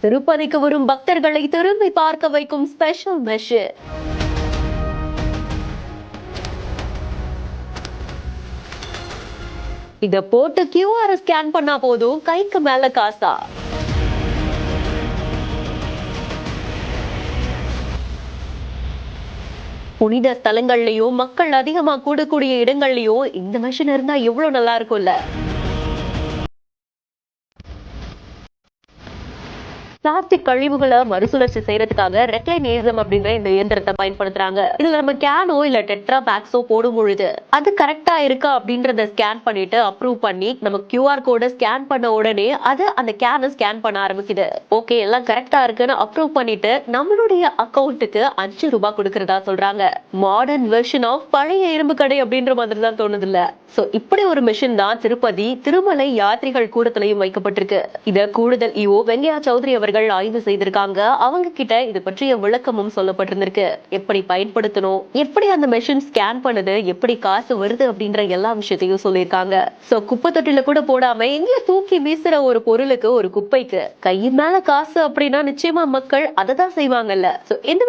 திருப்பதிக்கு வரும் பக்தர்களை திரும்பி பார்க்க வைக்கும் ஸ்பெஷல் மெஷின். இத போட்டு QR ஸ்கேன் பண்ணா போதும் கைக்கு மேல காசா? புனித ஸ்தலங்கள்லயும் மக்கள் அதிகமா கூடக்கூடிய இடங்கள்லயும் இந்த மெஷின் இருந்தா எவ்வளவு நல்லா இருக்கும்ல. பிளாஸ்டிக் கழிவுகளை மறுசுழற்சி செய்யறதுக்காக ரெக்லைனேசம் அப்படிங்கிற இந்த இயந்திரத்தை பயன்படுத்துறாங்க. இதுல நம்ம கேனோ இல்ல டெட்ரா பேக்ஸோ போடும் பொழுது அது கரெக்டா இருக்கா அப்படின்றத ஸ்கேன் பண்ணிட்டு அப்ரூவ் பண்ணி நம்ம QR கோட ஸ்கேன் பண்ண உடனே அது அந்த கேனை ஸ்கேன் பண்ண ஆரம்பிக்குது. ஓகே, எல்லாம் கரெக்டா இருக்குன்னு அப்ரூவ் பண்ணிட்டு நம்மளுடைய அக்கௌண்ட்டுக்கு ₹5 கொடுக்கறதா சொல்றாங்க. மாடர்ன் வெர்ஷன் ஆஃப் பழைய இரும்பு கடை அப்படின்ற மாதிரி தான் தோணுது இல்ல. சோ இப்படி ஒரு மிஷின் தான் திருப்பதி திருமலை யாத்திரிகள் கூடத்திலையும் வைக்கப்பட்டிருக்கு. இத கூடுதல் EO வெங்கையா சௌத்ரி அவர்கள் ஆய்வு செய்திருக்காங்க. அவங்க கிட்ட இது பற்றிய விளக்கமும் சொல்லப்பட்டிருந்திருக்கு. எப்படி பயன்படுத்தணும், எப்படி அந்த மெஷின் ஸ்கேன் பண்ணுது, எப்படி காசு வருது அப்படின்ற எல்லா விஷயத்தையும் சொல்லியிருக்காங்க. சோ குப்பை தொட்டில கூட போடாம எங்க தூக்கி வீசுற ஒரு பொருளுக்கு, ஒரு குப்பைக்கு கை மேல காசு அப்படின்னா நிச்சயமா மக்கள் அதை தான் செய்வாங்கல்ல. சோ இந்த